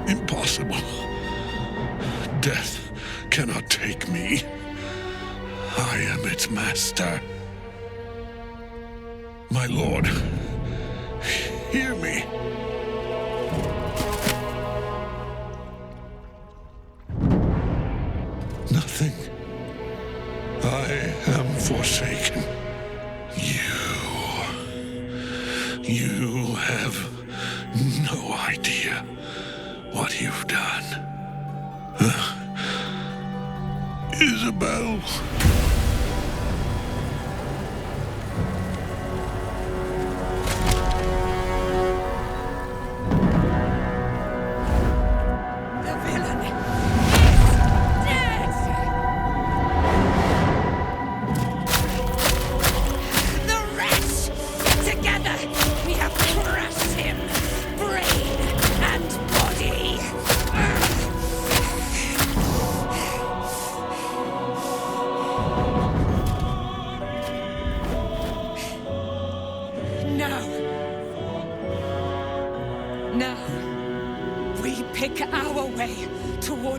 Impossible. Death cannot take me. I am its master. My lord, hear me. Nothing. I am forsaken. You have no idea what you've done. Isabel.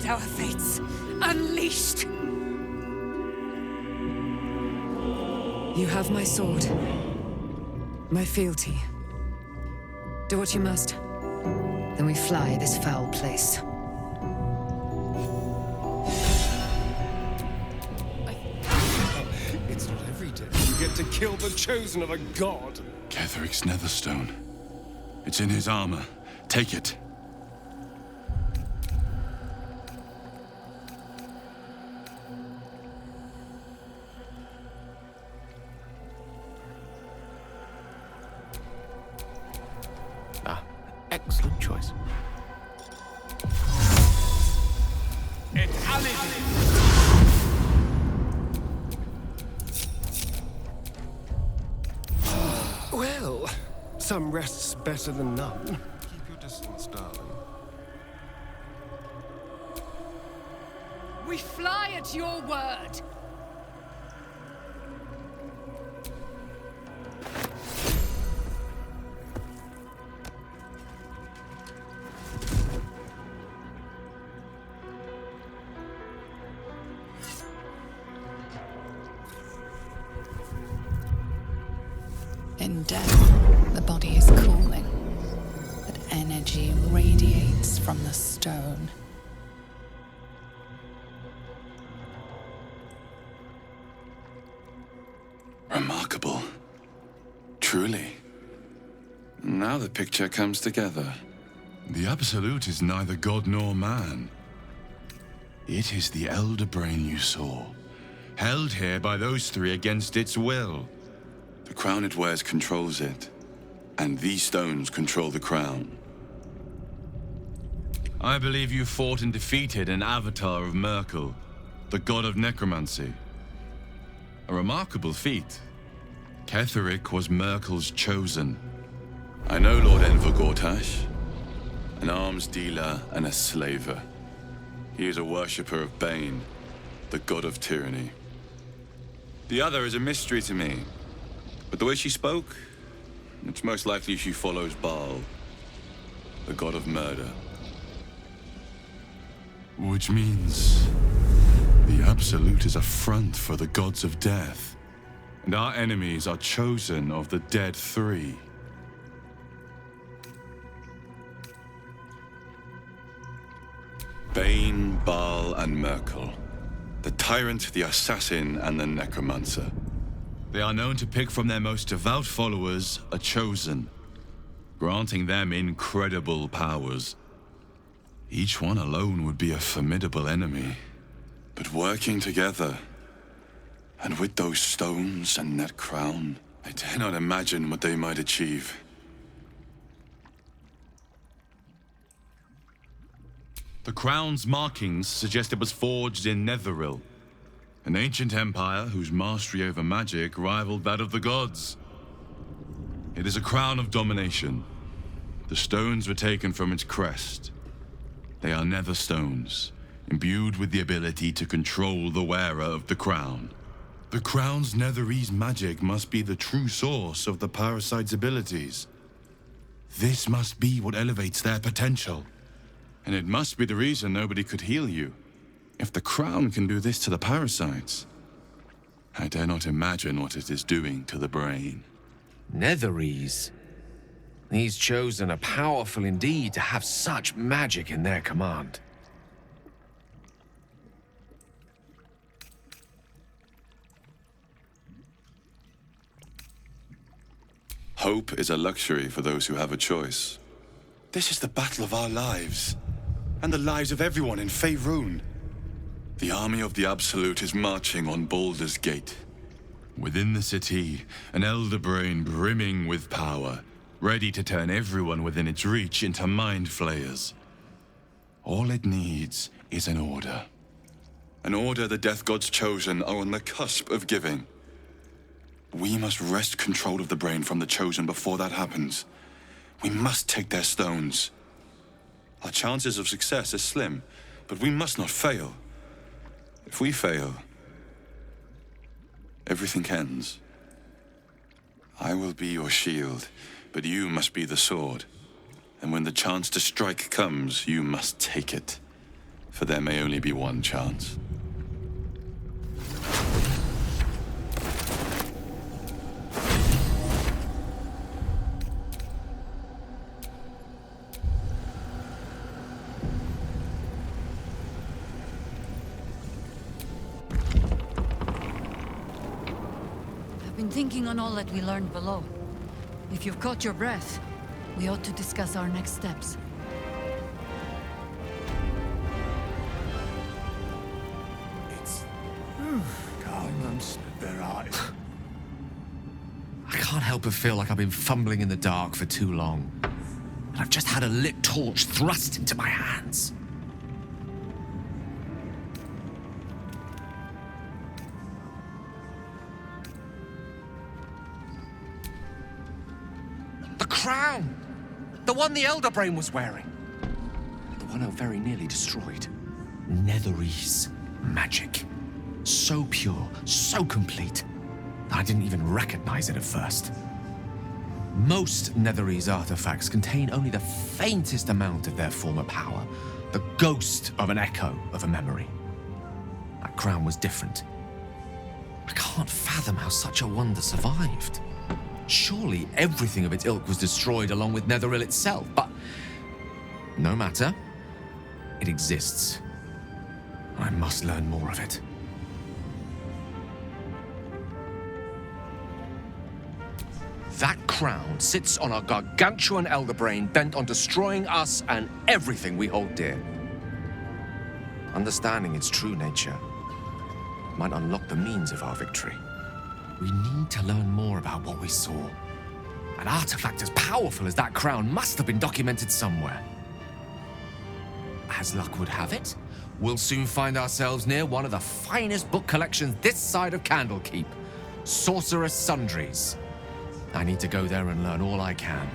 Our fates unleashed. You have my sword, my fealty. Do what you must. Then we fly this foul place. It's not every day you get to kill the chosen of a god. Ketheric's netherstone. It's in his armor. Take it. Excellent choice. Well, some rest's better than none. Keep your distance, darling. We fly at your word. In death, the body is cooling, but energy radiates from the stone. Remarkable. Truly. Now the picture comes together. The Absolute is neither god nor man. It is the Elder Brain you saw, held here by those three against its will. The crown it wears controls it, and these stones control the crown. I believe you fought and defeated an avatar of Merkel, the god of necromancy. A remarkable feat. Ketheric was Merkel's chosen. I know Lord Enver Gortash, an arms dealer and a slaver. He is a worshipper of Bane, the god of tyranny. The other is a mystery to me. But the way she spoke, it's most likely she follows Baal, the god of murder. Which means the Absolute is a front for the gods of death, and our enemies are chosen of the dead three. Bane, Baal, and Merkel. The tyrant, the assassin, and the necromancer. They are known to pick from their most devout followers a chosen, granting them incredible powers. Each one alone would be a formidable enemy. But working together, and with those stones and that crown, I dare not imagine what they might achieve. The crown's markings suggest it was forged in Netheril, an ancient empire whose mastery over magic rivaled that of the gods. It is a crown of domination. The stones were taken from its crest. They are nether stones, imbued with the ability to control the wearer of the crown. The crown's Netherese magic must be the true source of the parasite's abilities. This must be what elevates their potential. And it must be the reason nobody could heal you. If the crown can do this to the parasites, I dare not imagine what it is doing to the brain. Netherese. These chosen are powerful indeed to have such magic in their command. Hope is a luxury for those who have a choice. This is the battle of our lives, and the lives of everyone in Faerun. The army of the Absolute is marching on Baldur's Gate. Within the city, an elder brain brimming with power, ready to turn everyone within its reach into mind flayers. All it needs is an order. An order the Death God's chosen are on the cusp of giving. We must wrest control of the brain from the chosen before that happens. We must take their stones. Our chances of success are slim, but we must not fail. If we fail, everything ends. I will be your shield, but you must be the sword. And when the chance to strike comes, you must take it. For there may only be one chance. Been thinking on all that we learned below. If you've caught your breath, we ought to discuss our next steps. It's diamonds, their eyes. I can't help but feel like I've been fumbling in the dark for too long. And I've just had a lit torch thrust into my hands. Crown! The one the Elder Brain was wearing. The one I very nearly destroyed. Netherese magic. So pure, so complete, that I didn't even recognize it at first. Most Netherese artifacts contain only the faintest amount of their former power, the ghost of an echo of a memory. That crown was different. I can't fathom how such a wonder survived. Surely everything of its ilk was destroyed along with Netheril itself, but no matter. It exists. I must learn more of it. That crown sits on a gargantuan elder brain bent on destroying us and everything we hold dear. Understanding its true nature might unlock the means of our victory. We need to learn more about what we saw. An artifact as powerful as that crown must have been documented somewhere. As luck would have it, we'll soon find ourselves near one of the finest book collections this side of Candlekeep, Sorcerer's Sundries. I need to go there and learn all I can.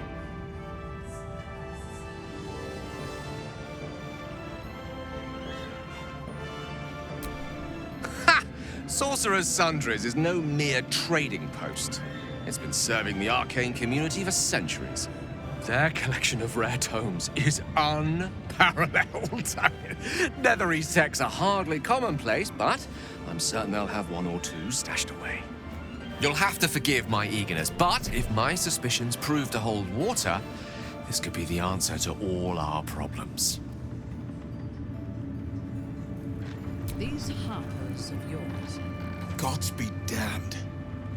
Sorcerer's Sundries is no mere trading post. It's been serving the arcane community for centuries. Their collection of rare tomes is unparalleled. Netherese texts are hardly commonplace, but I'm certain they'll have one or two stashed away. You'll have to forgive my eagerness, but if my suspicions prove to hold water, this could be the answer to all our problems. These harpers of yours. Gods be damned.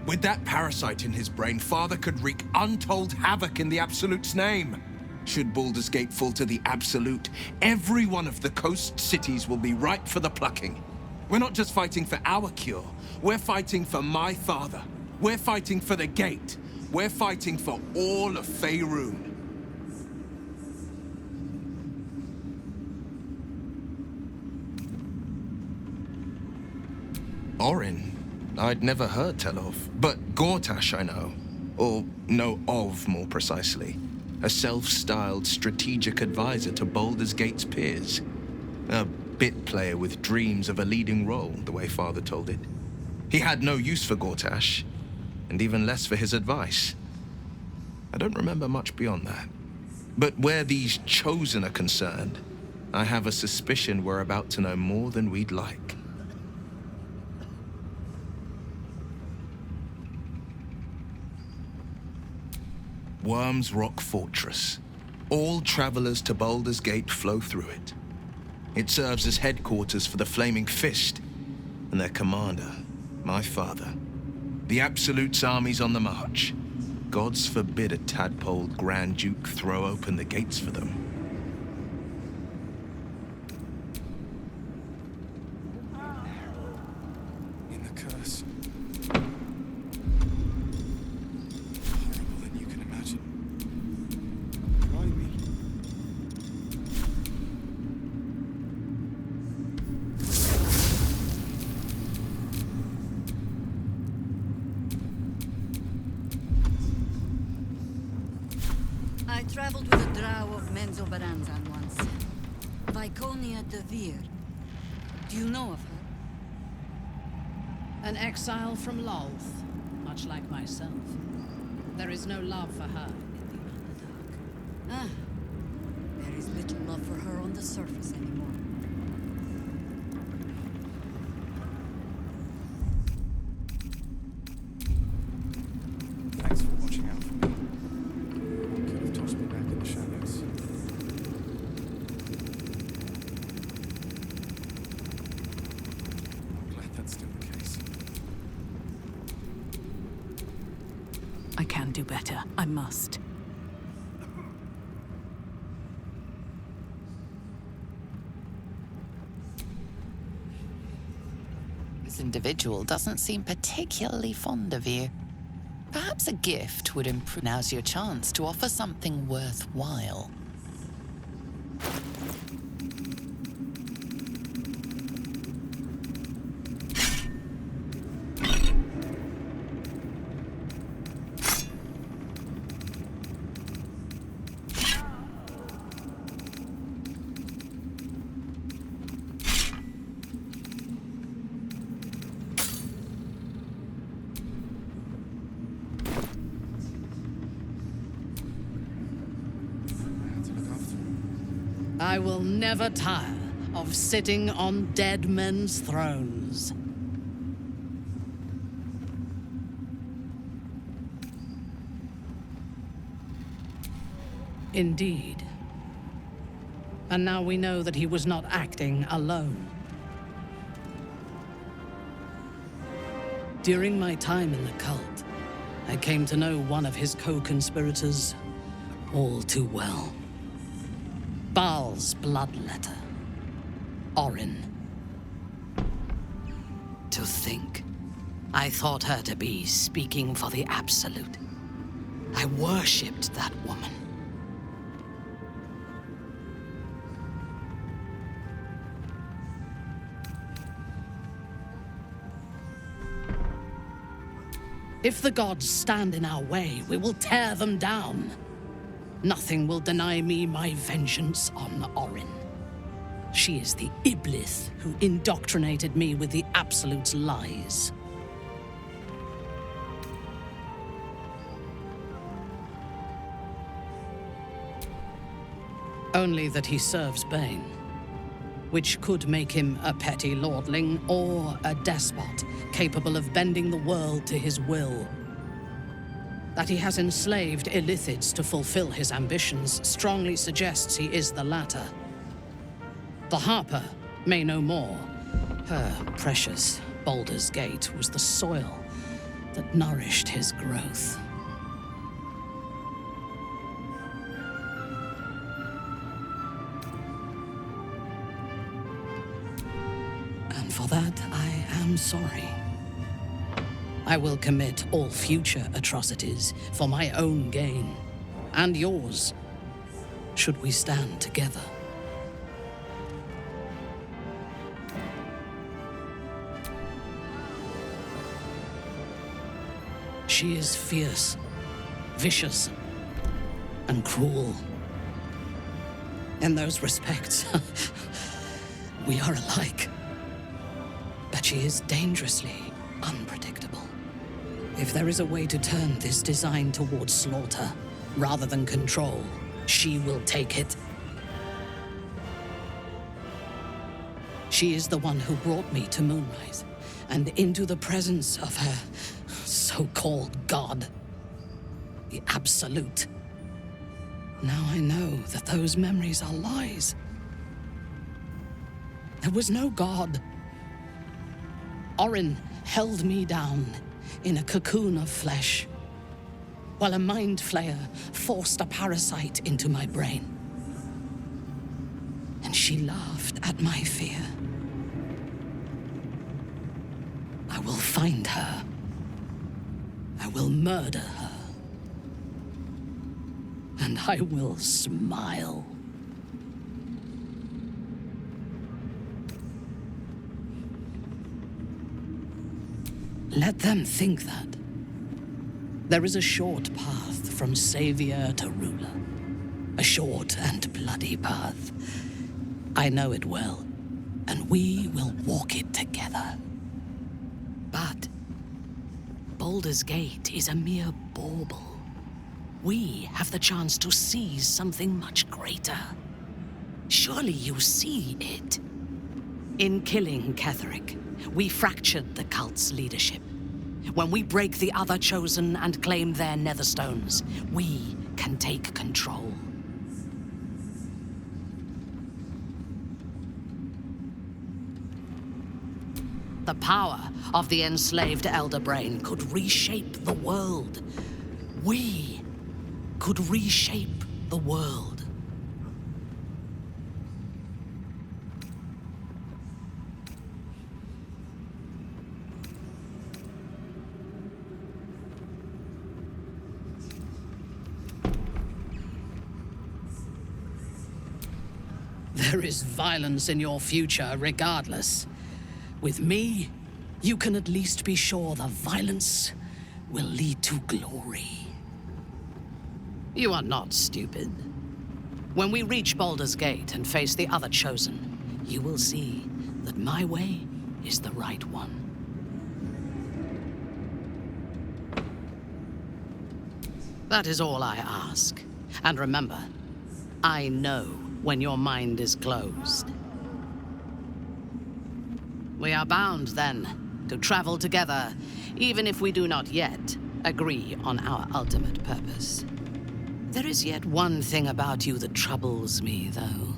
With that parasite in his brain, Father could wreak untold havoc in the Absolute's name. Should Baldur's Gate fall to the Absolute, every one of the coast cities will be ripe for the plucking. We're not just fighting for our cure. We're fighting for my father. We're fighting for the Gate. We're fighting for all of Faerun. Orin, I'd never heard tell of, but Gortash I know. Or know of, more precisely. A self-styled strategic advisor to Baldur's Gate's peers. A bit player with dreams of a leading role, the way Father told it. He had no use for Gortash, and even less for his advice. I don't remember much beyond that. But where these chosen are concerned, I have a suspicion we're about to know more than we'd like. Worm's Rock Fortress. All travelers to Baldur's Gate flow through it. It serves as headquarters for the Flaming Fist and their commander, my father. The Absolute's army's on the march. Gods forbid a tadpole Grand Duke throw open the gates for them. In the curse. Horrible than you can imagine. Why me? I traveled with a drow of Menzoberranzan once. Viconia de Veer. Do you know of her? An exile from Lolth, much like myself. There is no love for her in the Underdark. Ah. There is little love for her on the surface anymore. Thanks for watching out for me. Could have tossed me back in the shadows. I'm glad that's still the case. I can do better. I must. This individual doesn't seem particularly fond of you. Perhaps a gift would improve. Now's your chance to offer something worthwhile. To look after him. I will never tire of sitting on dead men's thrones. Indeed. And now we know that he was not acting alone. During my time in the cult, I came to know one of his co-conspirators all too well. Baal's bloodletter. Orin. To think, I thought her to be speaking for the Absolute. I worshipped that woman. If the gods stand in our way, we will tear them down. Nothing will deny me my vengeance on Orin. She is the Iblis who indoctrinated me with the Absolute's lies. Only that he serves Bane, which could make him a petty lordling or a despot capable of bending the world to his will. That he has enslaved Illithids to fulfill his ambitions strongly suggests he is the latter. The Harper may know more. Her precious Baldur's Gate was the soil that nourished his growth. And for that, I am sorry. I will commit all future atrocities for my own gain, and yours, should we stand together. She is fierce, vicious, and cruel. In those respects, we are alike. But she is dangerously unpredictable. If there is a way to turn this design towards slaughter, rather than control, she will take it. She is the one who brought me to Moonrise, and into the presence of her so-called god. The Absolute. Now I know that those memories are lies. There was no god. Orin held me down in a cocoon of flesh, while a mind flayer forced a parasite into my brain. And she laughed at my fear. I will find her. I will murder her. And I will smile. Let them think that. There is a short path from savior to ruler. A short and bloody path. I know it well, and we will walk it together. But Baldur's Gate is a mere bauble. We have the chance to seize something much greater. Surely you see it. In killing Ketheric, we fractured the cult's leadership. When we break the other Chosen and claim their Netherstones, we can take control. The power of the enslaved Elder Brain could reshape the world. We could reshape the world. There is violence in your future, regardless. With me, you can at least be sure the violence will lead to glory. You are not stupid. When we reach Baldur's Gate and face the other Chosen, you will see that my way is the right one. That is all I ask. And remember, I know when your mind is closed. We are bound, then, to travel together, even if we do not yet agree on our ultimate purpose. There is yet one thing about you that troubles me, though.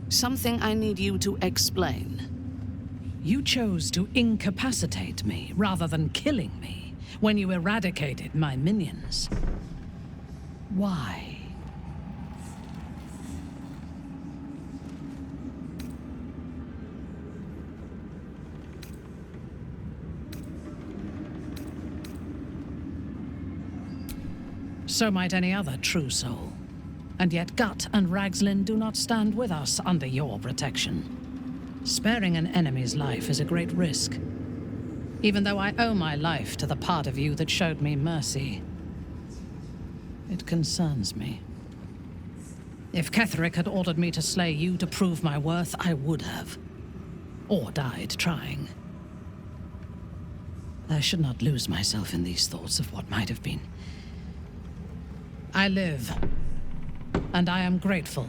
Something I need you to explain. You chose to incapacitate me rather than killing me when you eradicated my minions. Why? So might any other true soul. And yet Gut and Ragslin do not stand with us under your protection. Sparing an enemy's life is a great risk. Even though I owe my life to the part of you that showed me mercy, it concerns me. If Ketheric had ordered me to slay you to prove my worth, I would have. Or died trying. I should not lose myself in these thoughts of what might have been. I live, and I am grateful.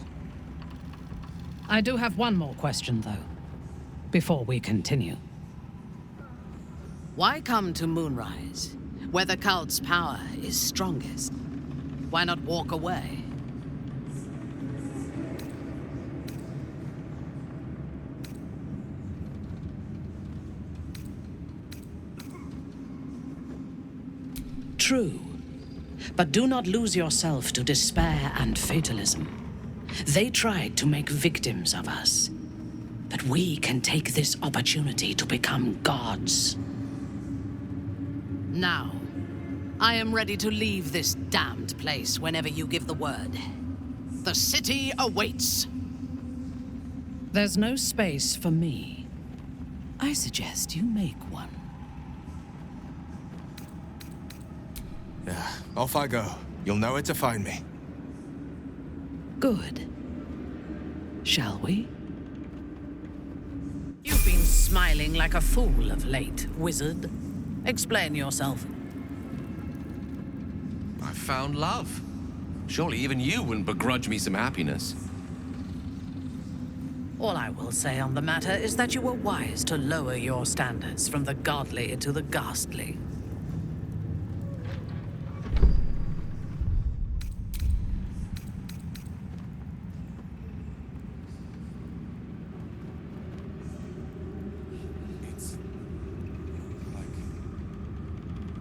I do have one more question, though, before we continue. Why come to Moonrise, where the cult's power is strongest? Why not walk away? True. But do not lose yourself to despair and fatalism. They tried to make victims of us. But we can take this opportunity to become gods. Now, I am ready to leave this damned place whenever you give the word. The city awaits. There's no space for me. I suggest you make one. Yeah, off I go. You'll know where to find me. Good. Shall we? You've been smiling like a fool of late, wizard. Explain yourself. I found love. Surely even you wouldn't begrudge me some happiness. All I will say on the matter is that you were wise to lower your standards from the godly to the ghastly.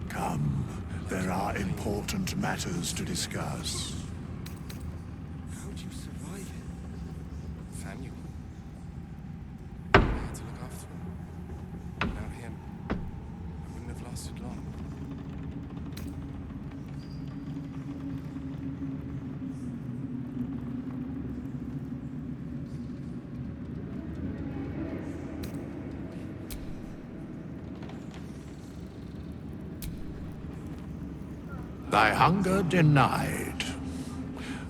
Come, there are important matters to discuss. How would you survive it? Samuel. I had to look after him. Without him, I wouldn't have lasted long. Thy hunger denied.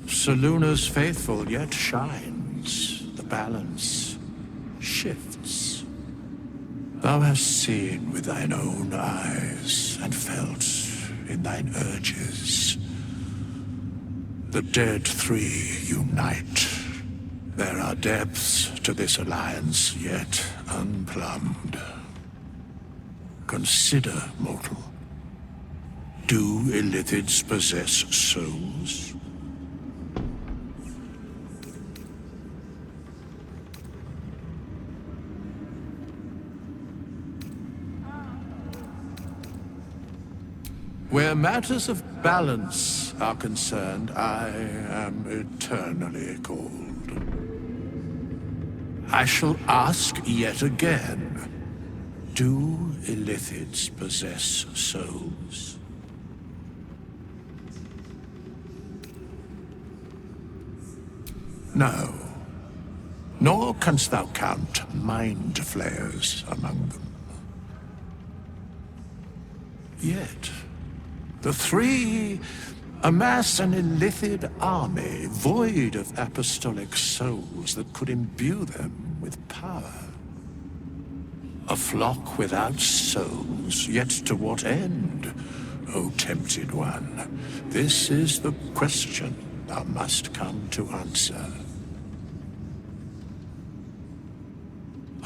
Soluna's faithful yet shines. The balance shifts. Thou hast seen with thine own eyes and felt in thine urges. The dead three unite. There are depths to this alliance yet unplumbed. Consider, mortal. Do illithids possess souls? Where matters of balance are concerned, I am eternally cold. I shall ask yet again, do illithids possess souls? No, nor canst thou count mind flayers among them. Yet, the three amass an illithid army void of apostolic souls that could imbue them with power. A flock without souls, yet to what end, O tempted one? This is the question thou must come to answer.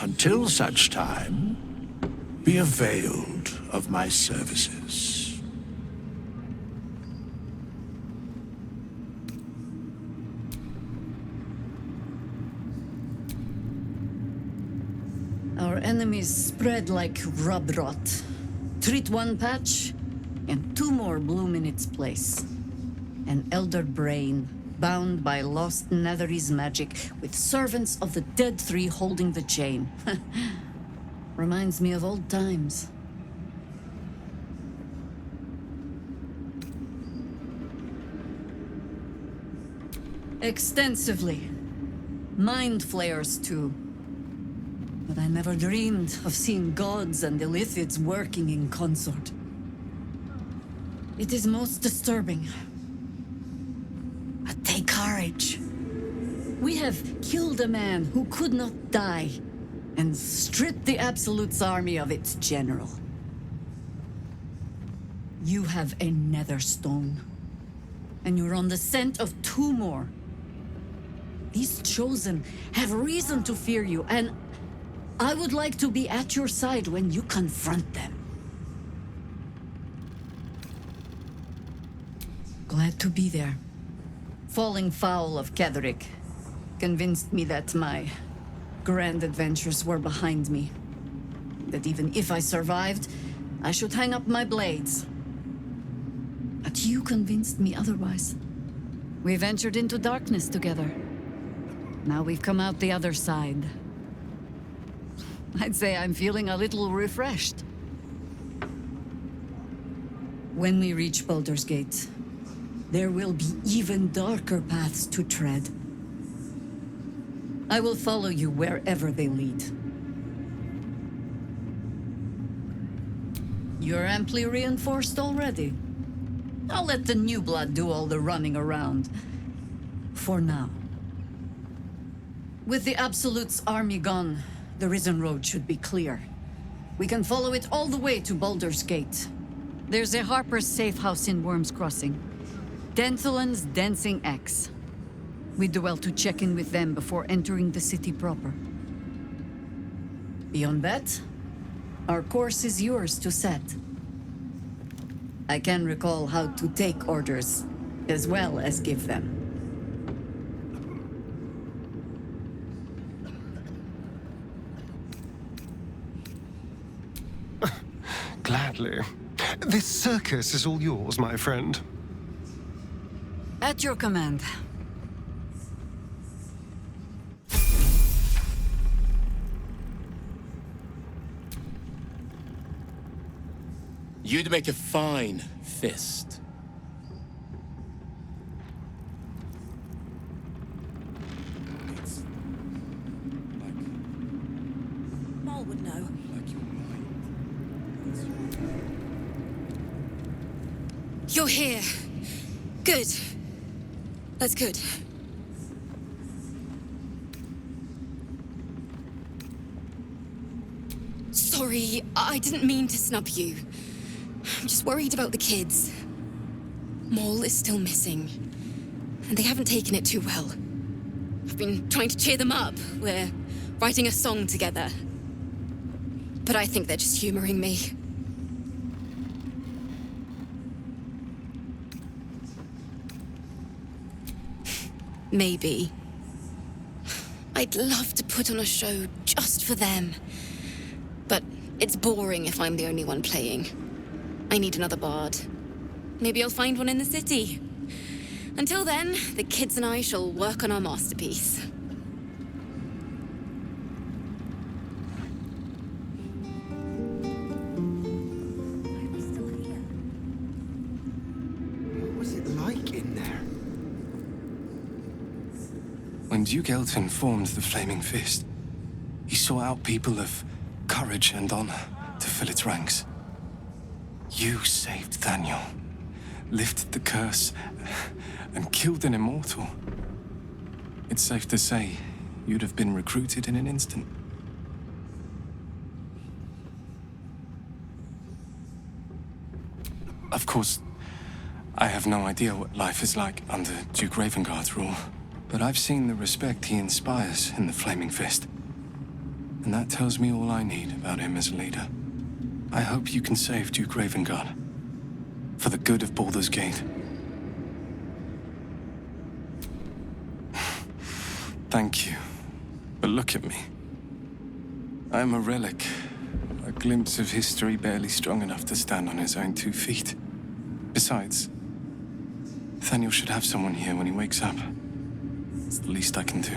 Until such time, be availed of my services. Our enemies spread like rub rot. Treat one patch, and two more bloom in its place. An elder brain, bound by lost Netherese magic, with servants of the dead three holding the chain. Reminds me of old times. Extensively. Mind flayers, too. But I never dreamed of seeing gods and illithids working in consort. It is most disturbing. But take courage. We have killed a man who could not die, and stripped the Absolute's army of its general. You have a nether stone, and you're on the scent of two more. These Chosen have reason to fear you, and I would like to be at your side when you confront them. Glad to be there. Falling foul of Ketheric convinced me that my grand adventures were behind me. That even if I survived, I should hang up my blades. But you convinced me otherwise. We ventured into darkness together. Now we've come out the other side. I'd say I'm feeling a little refreshed. When we reach Baldur's Gate, there will be even darker paths to tread. I will follow you wherever they lead. You're amply reinforced already. I'll let the new blood do all the running around. For now. With the Absolute's army gone, the Risen Road should be clear. We can follow it all the way to Baldur's Gate. There's a Harper's safe house in Worm's Crossing. Denthelan's Dancing X. We do well to check in with them before entering the city proper. Beyond that, our course is yours to set. I can recall how to take orders, as well as give them. Gladly. This circus is all yours, my friend. At your command. You'd make a fine fist. It's like... Maul would know. like your mind. You're here. Good. That's good. Sorry, I didn't mean to snub you. I'm just worried about the kids. Maul is still missing, and they haven't taken it too well. I've been trying to cheer them up. We're writing a song together. But I think they're just humoring me. Maybe. I'd love to put on a show just for them. But it's boring if I'm the only one playing. I need another bard. Maybe I'll find one in the city. Until then, the kids and I shall work on our masterpiece. What was it like in there? When Duke Elton formed the Flaming Fist, he sought out people of courage and honor to fill its ranks. You saved Daniel, lifted the curse, and killed an immortal. It's safe to say you'd have been recruited in an instant. Of course, I have no idea what life is like under Duke Ravengard's rule, but I've seen the respect he inspires in the Flaming Fist. And that tells me all I need about him as a leader. I hope you can save Duke Ravengard. For the good of Baldur's Gate. Thank you. But look at me. I am a relic. A glimpse of history barely strong enough to stand on his own 2 feet. Besides, Nathaniel should have someone here when he wakes up. It's the least I can do.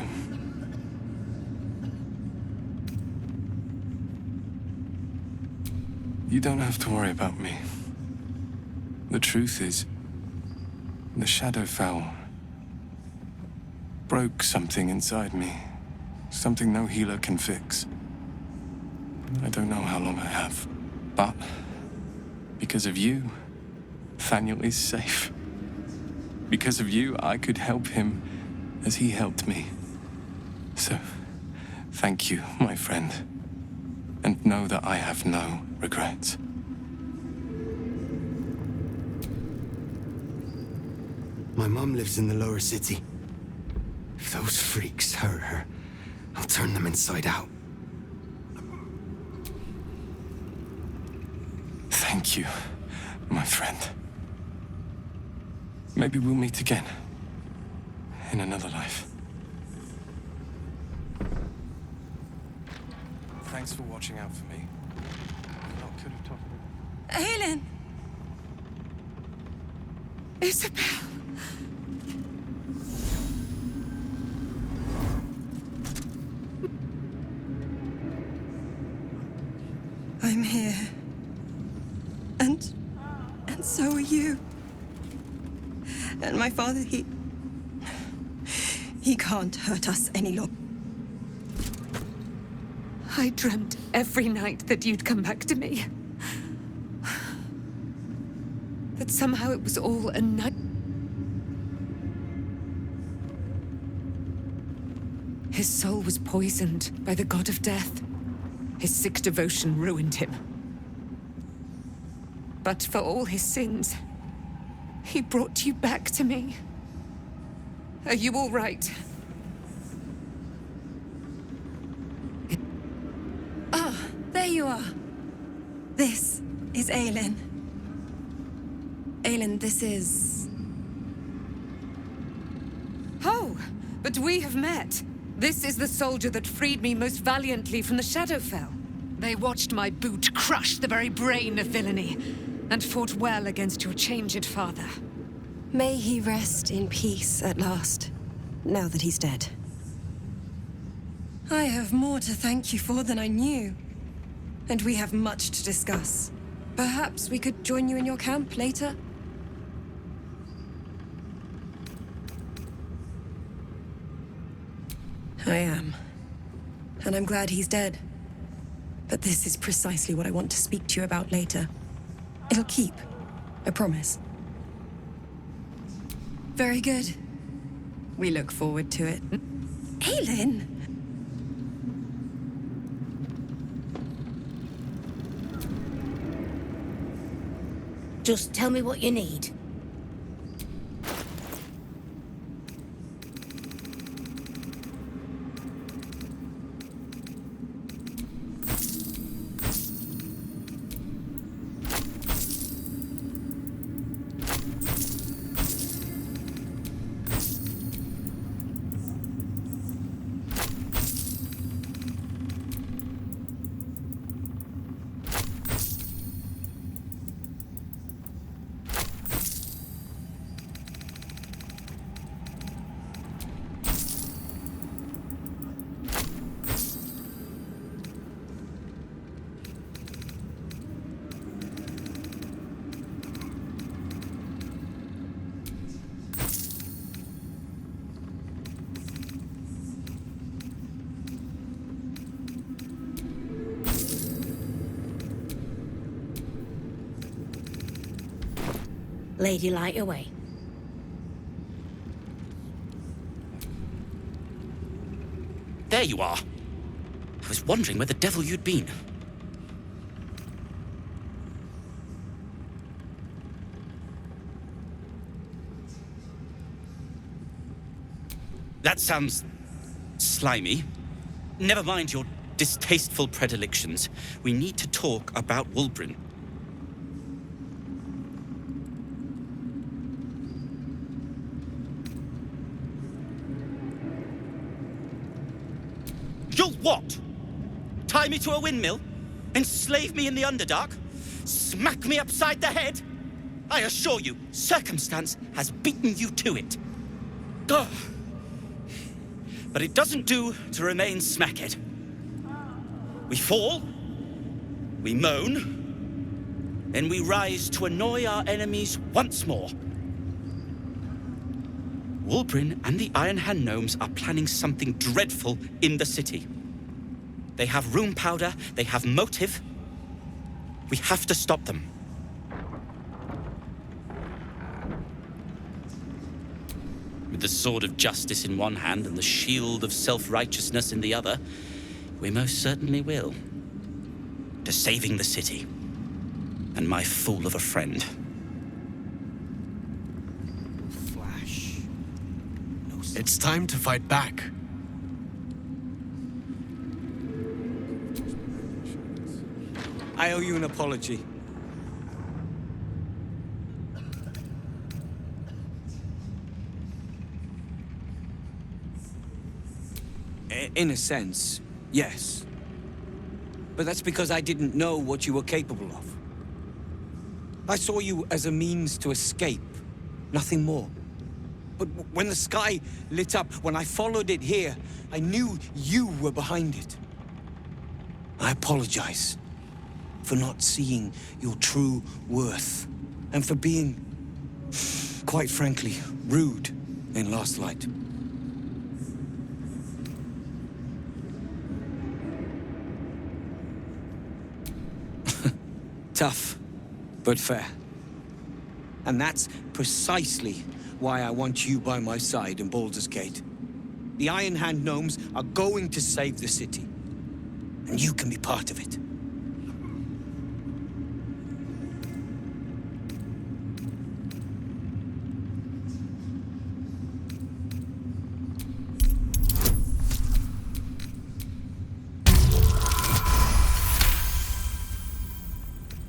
You don't have to worry about me. The truth is, the Shadowfell broke something inside me. Something no healer can fix. I don't know how long I have, but because of you, Nathaniel is safe. Because of you, I could help him as he helped me. So, thank you, my friend. And know that I have no regrets. My mom lives in the lower city. If those freaks hurt her, I'll turn them inside out. Thank you, my friend. Maybe we'll meet again. In another life. Thanks for watching out for me. I could have talked. Helen! Isabel! I'm here. And so are you. And my father, he can't hurt us any longer. I dreamt every night that you'd come back to me. That somehow it was all a night. His soul was poisoned by the god of death. His sick devotion ruined him. But for all his sins, he brought you back to me. Are you all right? Ah, there you are. This is Aelin. Aelin, this is... Oh, but we have met. This is the soldier that freed me most valiantly from the Shadowfell. They watched my boot crush the very brain of villainy, and fought well against your changed father. May he rest in peace at last, now that he's dead. I have more to thank you for than I knew. And we have much to discuss. Perhaps we could join you in your camp later? I am. And I'm glad he's dead. But this is precisely what I want to speak to you about later. It'll keep. I promise. Very good. We look forward to it. Aelin! Just tell me what you need. Lady, light away. There you are. I was wondering where the devil you'd been. That sounds slimy. Never mind your distasteful predilections. We need to talk about Wulbren. You'll what? Tie me to a windmill? Enslave me in the Underdark? Smack me upside the head? I assure you, circumstance has beaten you to it. Ugh. But it doesn't do to remain smackhead. We fall, we moan, then we rise to annoy our enemies once more. Wulbren and the Iron Hand Gnomes are planning something dreadful in the city. They have rune powder, they have motive. We have to stop them. With the sword of justice in one hand and the shield of self-righteousness in the other, we most certainly will. To saving the city. And my fool of a friend. It's time to fight back. I owe you an apology. In a sense, yes. But that's because I didn't know what you were capable of. I saw you as a means to escape, nothing more. But when the sky lit up, when I followed it here, I knew you were behind it. I apologize for not seeing your true worth, and for being, quite frankly, rude in Last Light. Tough, but fair. And that's precisely why I want you by my side in Baldur's Gate. The Iron Hand Gnomes are going to save the city, and you can be part of it.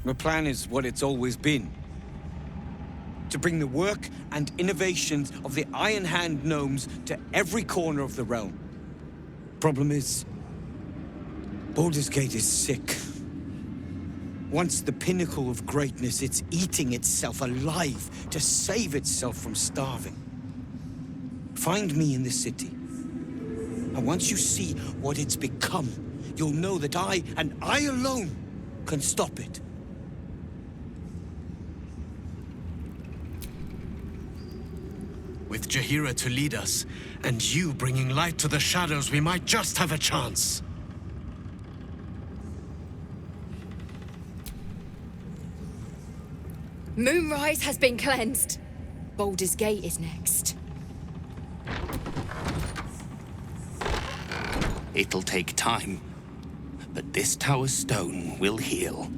The plan is what it's always been. To bring the work and innovations of the Iron Hand gnomes to every corner of the realm. Problem is, Baldur's Gate is sick. Once the pinnacle of greatness, it's eating itself alive to save itself from starving. Find me in the city. And once you see what it's become, you'll know that I, and I alone, can stop it. With Jaheira to lead us, and you bringing light to the shadows, we might just have a chance. Moonrise has been cleansed. Baldur's Gate is next. It'll take time, but this tower stone will heal.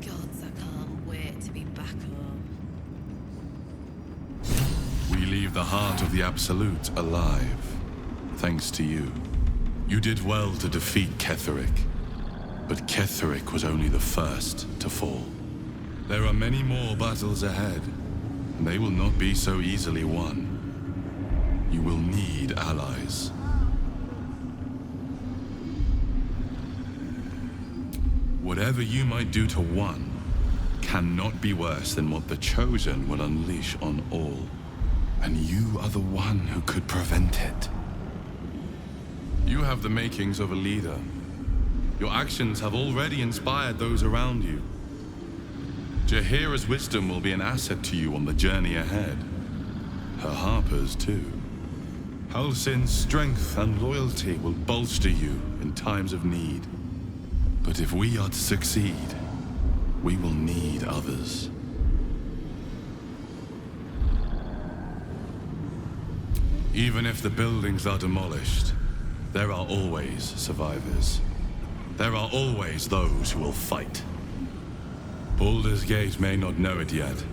Gods, I can't wait to be back home. We leave the heart of the Absolute alive, thanks to you. You did well to defeat Ketheric, but Ketheric was only the first to fall. There are many more battles ahead, and they will not be so easily won. You will need allies. Whatever you might do to one cannot be worse than what the Chosen will unleash on all. And you are the one who could prevent it. You have the makings of a leader. Your actions have already inspired those around you. Jaheira's wisdom will be an asset to you on the journey ahead. Her Harper's too. Halsin's strength and loyalty will bolster you in times of need. But if we are to succeed, we will need others. Even if the buildings are demolished, there are always survivors. There are always those who will fight. Baldur's Gate may not know it yet,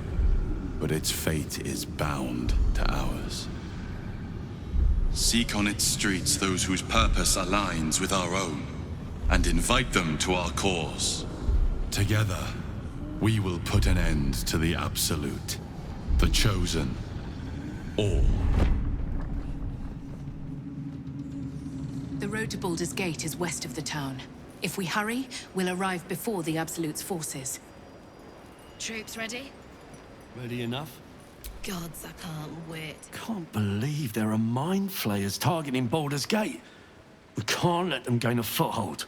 but its fate is bound to ours. Seek on its streets those whose purpose aligns with our own, and invite them to our cause. Together, we will put an end to the Absolute, the Chosen, all. The road to Baldur's Gate is west of the town. If we hurry, we'll arrive before the Absolute's forces. Troops ready? Ready enough? Gods, I can't wait. Can't believe there are mind flayers targeting Baldur's Gate. We can't let them gain a foothold.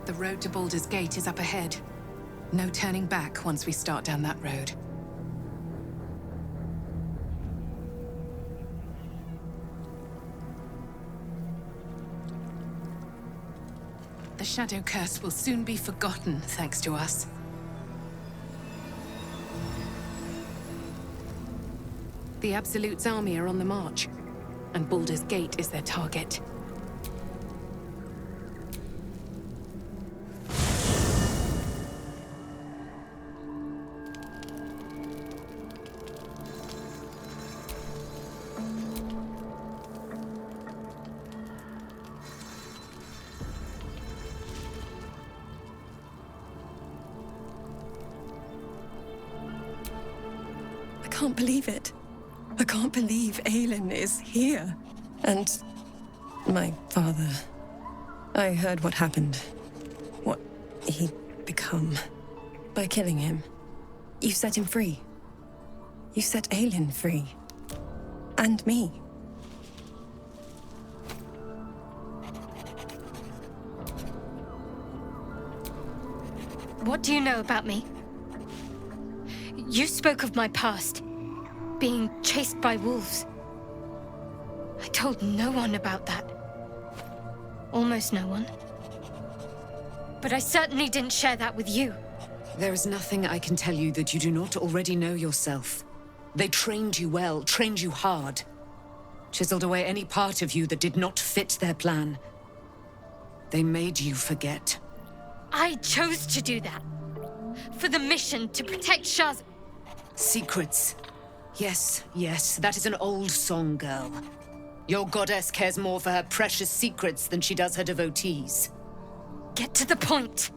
The road to Baldur's Gate is up ahead. No turning back once we start down that road. The Shadow Curse will soon be forgotten, thanks to us. The Absolute's army are on the march, and Baldur's Gate is their target. I can't believe it. I can't believe Aelin is here. And my father. I heard what happened. What he'd become. By killing him. You set him free. You set Aelin free. And me. What do you know about me? You spoke of my past, being chased by wolves. I told no one about that. Almost no one. But I certainly didn't share that with you. There is nothing I can tell you that you do not already know yourself. They trained you well, trained you hard. Chiseled away any part of you that did not fit their plan. They made you forget. I chose to do that. For the mission to protect Shaz. Secrets. Yes, yes, that is an old song, girl. Your goddess cares more for her precious secrets than she does her devotees. Get to the point.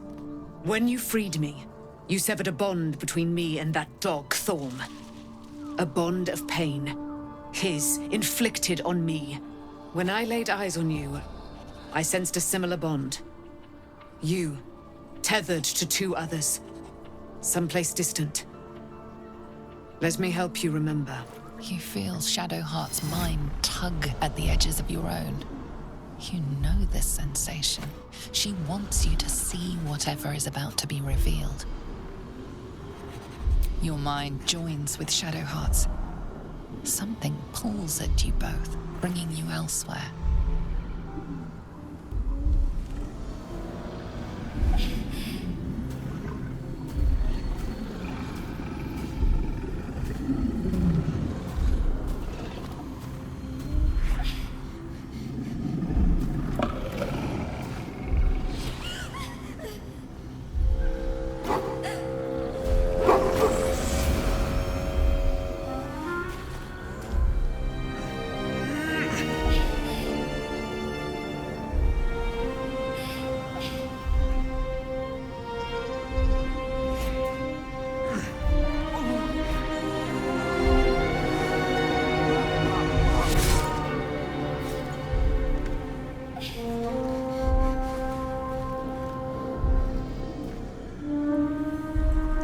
When you freed me, you severed a bond between me and that dog, Thorm. A bond of pain. His, inflicted on me. When I laid eyes on you, I sensed a similar bond. You, tethered to two others. Someplace distant. Let me help you remember. You feel Shadowheart's mind tug at the edges of your own. You know this sensation. She wants you to see whatever is about to be revealed. Your mind joins with Shadowheart's. Something pulls at you both, bringing you elsewhere.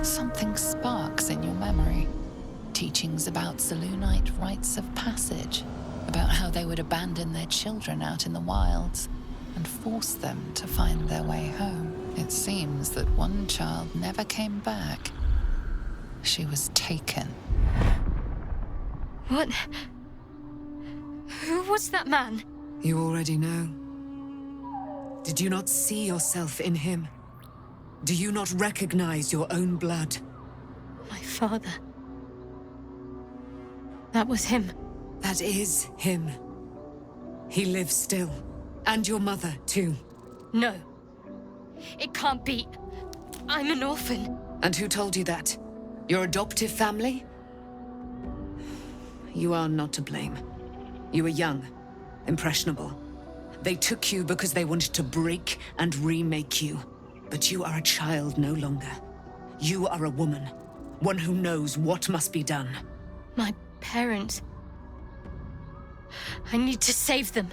Something sparks in your memory. Teachings about Selûnite rites of passage, about how they would abandon their children out in the wilds and force them to find their way home. It seems that one child never came back. She was taken. What? Who was that man? You already know. Did you not see yourself in him? Do you not recognize your own blood? My father. That was him. That is him. He lives still. And your mother, too. No. It can't be. I'm an orphan. And who told you that? Your adoptive family? You are not to blame. You were young, impressionable. They took you because they wanted to break and remake you. But you are a child no longer. You are a woman. One who knows what must be done. My parents. I need to save them.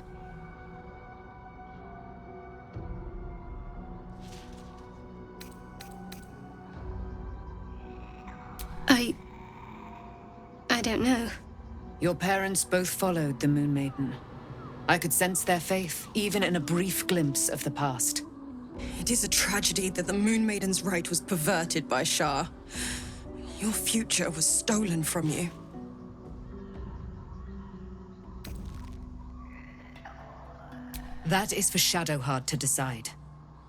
I don't know. Your parents both followed the Moon Maiden. I could sense their faith, even in a brief glimpse of the past. It is a tragedy that the Moon Maiden's right was perverted by Shah. Your future was stolen from you. That is for Shadowheart to decide.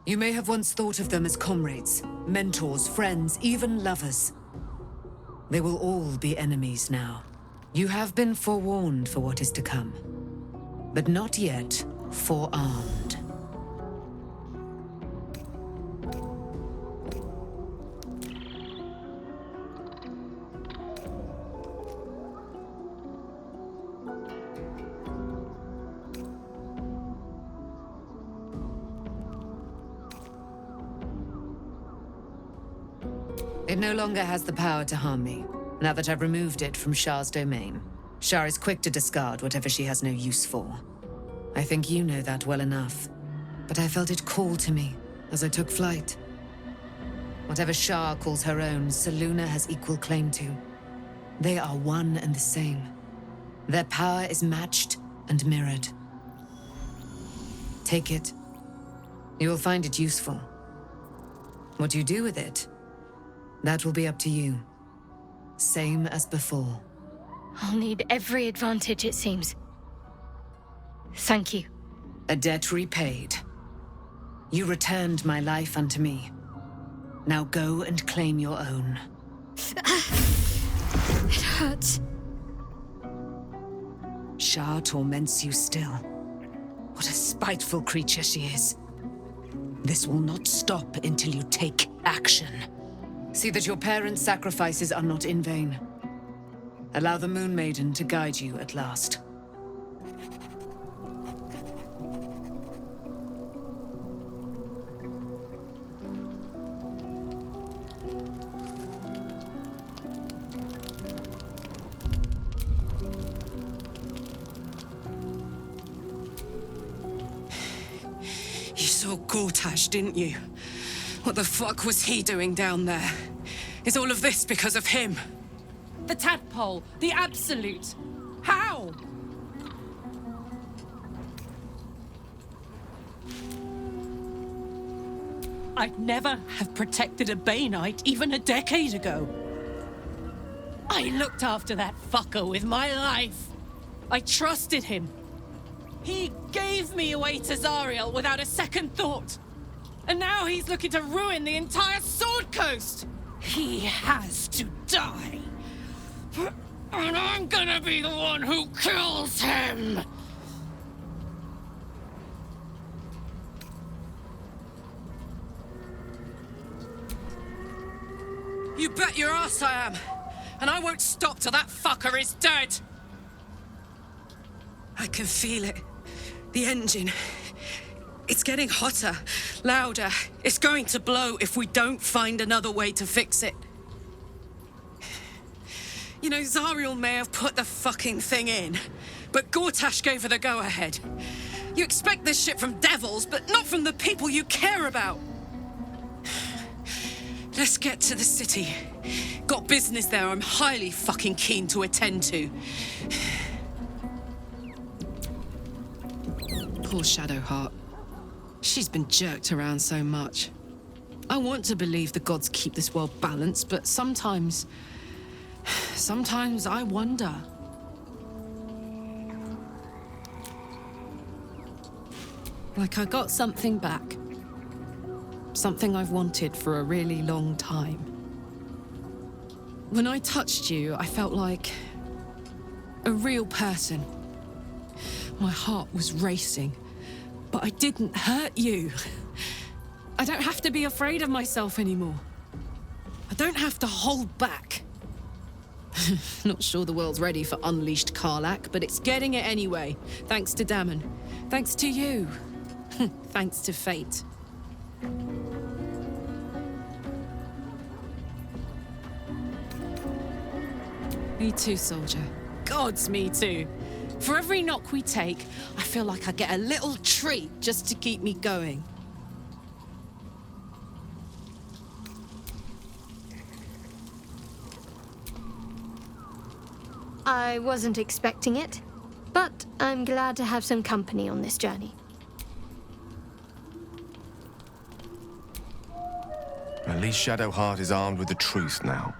You may have once thought of them as comrades, mentors, friends, even lovers. They will all be enemies now. You have been forewarned for what is to come, but not yet forearmed. It no longer has the power to harm me, now that I've removed it from Shah's domain. Shah is quick to discard whatever she has no use for. I think you know that well enough. But I felt it call to me as I took flight. Whatever Shah calls her own, Selûne has equal claim to. They are one and the same. Their power is matched and mirrored. Take it. You will find it useful. What you do with it, that will be up to you. Same as before. I'll need every advantage, it seems. Thank you. A debt repaid. You returned my life unto me. Now go and claim your own. It hurts. Shah torments you still. What a spiteful creature she is. This will not stop until you take action. See that your parents' sacrifices are not in vain. Allow the Moon Maiden to guide you at last. You saw Gortash, didn't you? What the fuck was he doing down there? Is all of this because of him? The tadpole, the absolute. How? I'd never have protected a Bainite even a decade ago. I looked after that fucker with my life. I trusted him. He gave me away to Zariel without a second thought. And now he's looking to ruin the entire Sword Coast. He has to die. And I'm gonna be the one who kills him! You bet your ass I am! And I won't stop till that fucker is dead! I can feel it. The engine. It's getting hotter, louder. It's going to blow if we don't find another way to fix it. You know, Zariel may have put the fucking thing in, but Gortash gave her the go-ahead. You expect this shit from devils, but not from the people you care about. Let's get to the city. Got business there I'm highly fucking keen to attend to. Poor Shadowheart. She's been jerked around so much. I want to believe the gods keep this world balanced, but sometimes I wonder. Like I got something back. Something I've wanted for a really long time. When I touched you, I felt like a real person. My heart was racing, but I didn't hurt you. I don't have to be afraid of myself anymore. I don't have to hold back. Not sure the world's ready for unleashed Karlach, but it's getting it anyway. Thanks to Dammon. Thanks to you. Thanks to fate. Me too, soldier. Gods, me too. For every knock we take, I feel like I get a little treat just to keep me going. I wasn't expecting it, but I'm glad to have some company on this journey. At least Shadowheart is armed with the truth now.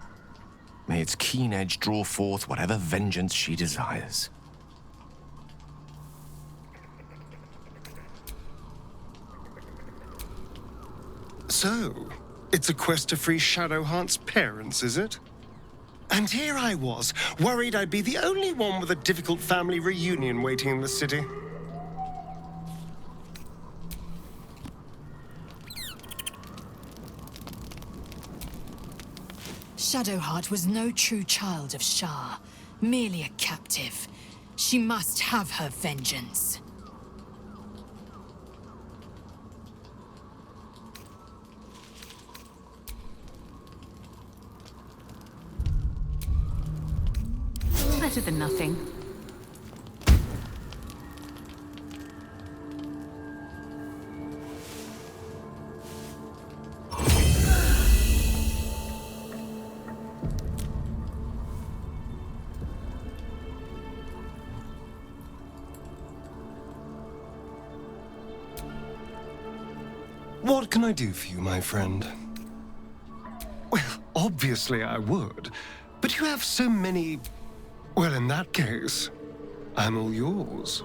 May its keen edge draw forth whatever vengeance she desires. So, it's a quest to free Shadowheart's parents, is it? And here I was, worried I'd be the only one with a difficult family reunion waiting in the city. Shadowheart was no true child of Shah, merely a captive. She must have her vengeance. Better than nothing. What can I do for you, my friend? Well, obviously I would. But you have so many... Well, in that case, I'm all yours.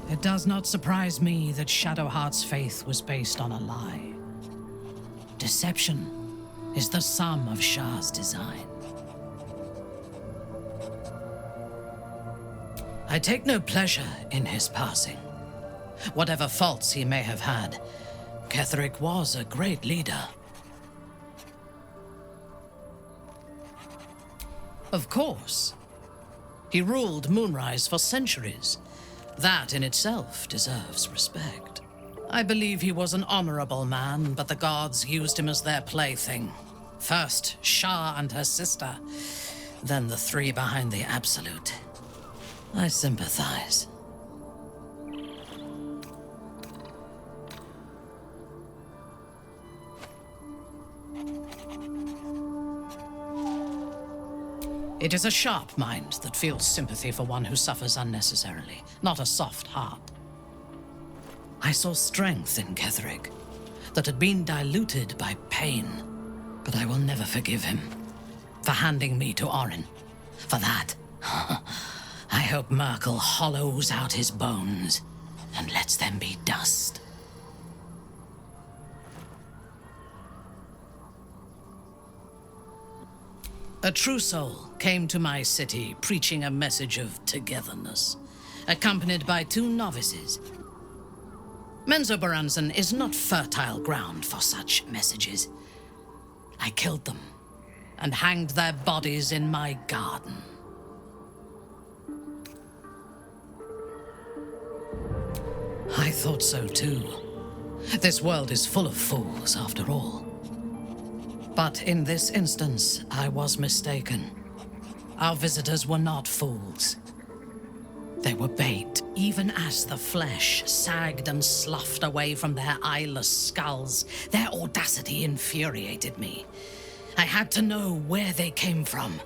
It does not surprise me that Shadowheart's faith was based on a lie. Deception is the sum of Shah's design. I take no pleasure in his passing. Whatever faults he may have had, Ketheric was a great leader. Of course. He ruled Moonrise for centuries. That in itself deserves respect. I believe he was an honorable man, but the gods used him as their plaything. First, Shah and her sister, then the three behind the Absolute. I sympathize. It is a sharp mind that feels sympathy for one who suffers unnecessarily, not a soft heart. I saw strength in Ketheric that had been diluted by pain, but I will never forgive him for handing me to Orin. For that, I hope Merkel hollows out his bones and lets them be dust. A true soul came to my city preaching a message of togetherness, accompanied by 2 novices. Menzoberranzan is not fertile ground for such messages. I killed them and hanged their bodies in my garden. I thought so too. This world is full of fools, after all. But in this instance, I was mistaken. Our visitors were not fools. They were bait, even as the flesh sagged and sloughed away from their eyeless skulls. Their audacity infuriated me. I had to know where they came from.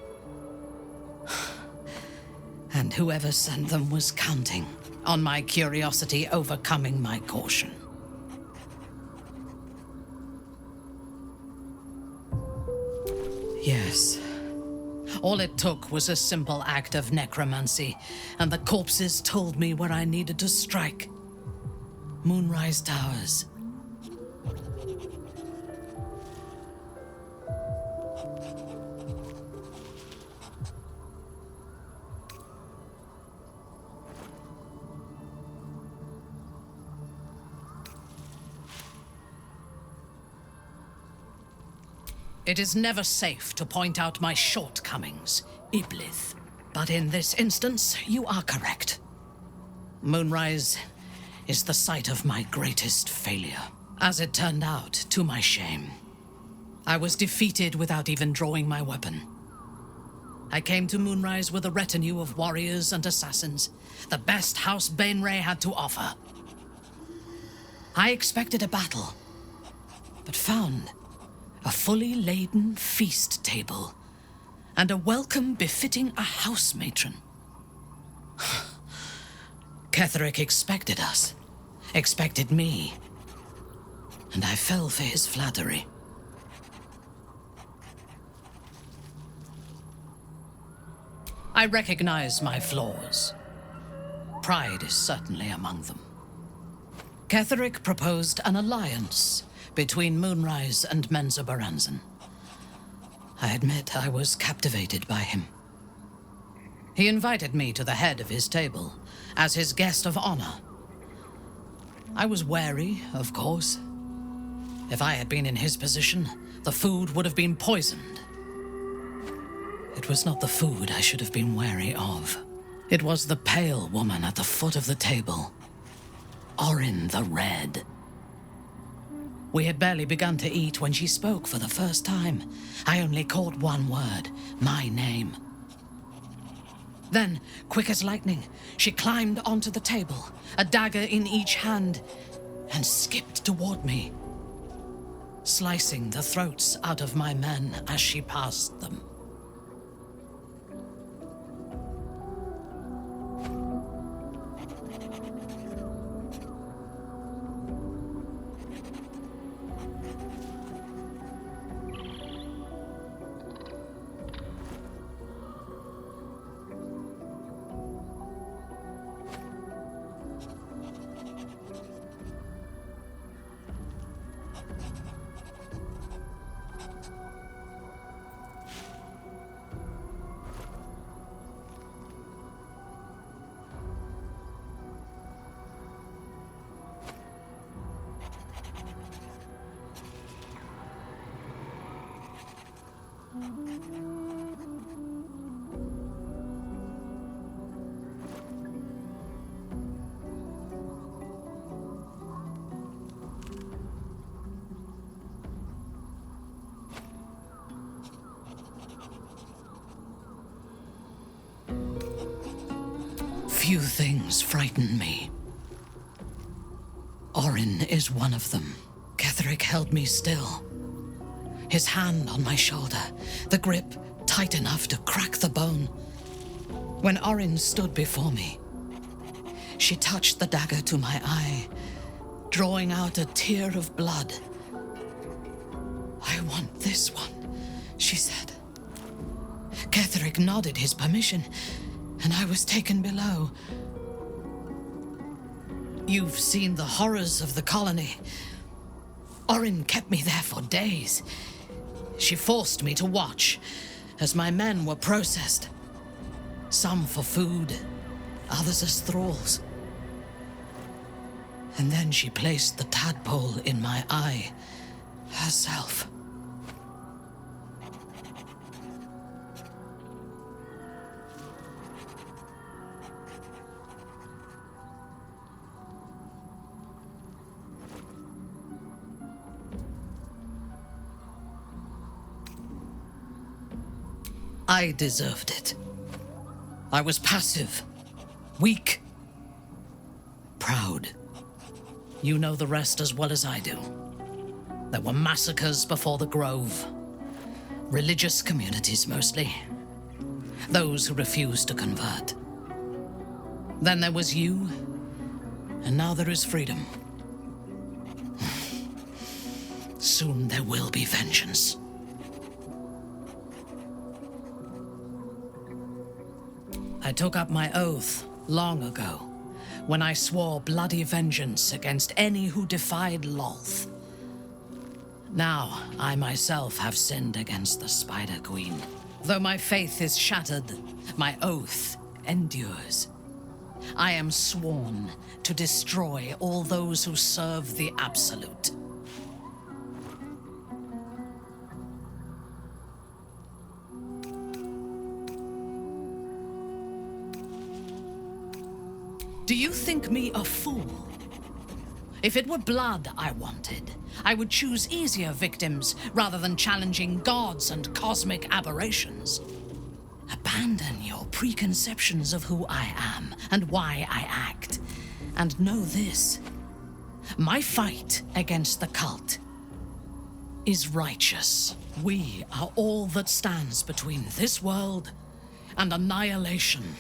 And whoever sent them was counting on my curiosity overcoming my caution. Yes. All it took was a simple act of necromancy, and the corpses told me where I needed to strike. Moonrise Towers. It is never safe to point out my shortcomings, Iblith. But in this instance, you are correct. Moonrise is the site of my greatest failure. As it turned out, to my shame, I was defeated without even drawing my weapon. I came to Moonrise with a retinue of warriors and assassins, the best House Bainray had to offer. I expected a battle, but found a fully laden feast table, and a welcome befitting a house matron. Ketheric expected us, expected me, and I fell for his flattery. I recognize my flaws. Pride is certainly among them. Ketheric proposed an alliance between Moonrise and Menzoberranzan. I admit I was captivated by him. He invited me to the head of his table as his guest of honor. I was wary, of course. If I had been in his position, the food would have been poisoned. It was not the food I should have been wary of. It was the pale woman at the foot of the table, Orin the Red. We had barely begun to eat when she spoke for the first time. I only caught one word, my name. Then, quick as lightning, she climbed onto the table, a dagger in each hand, and skipped toward me, slicing the throats out of my men as she passed them. Few things frighten me. Orin is one of them. Ketherick held me still. His hand on my shoulder, the grip tight enough to crack the bone. When Orin stood before me, she touched the dagger to my eye, drawing out a tear of blood. "I want this one," she said. Ketherick nodded his permission, and I was taken below. You've seen the horrors of the colony. Orin kept me there for days. She forced me to watch as my men were processed. Some for food, others as thralls. And then she placed the tadpole in my eye herself. I deserved it. I was passive, weak, proud. You know the rest as well as I do. There were massacres before the Grove. Religious communities mostly. Those who refused to convert. Then there was you, and now there is freedom. Soon there will be vengeance. I took up my oath long ago, when I swore bloody vengeance against any who defied Lolth. Now, I myself have sinned against the Spider Queen. Though my faith is shattered, my oath endures. I am sworn to destroy all those who serve the Absolute. Do you think me a fool? If it were blood I wanted, I would choose easier victims rather than challenging gods and cosmic aberrations. Abandon your preconceptions of who I am and why I act. And know this: my fight against the cult is righteous. We are all that stands between this world and annihilation.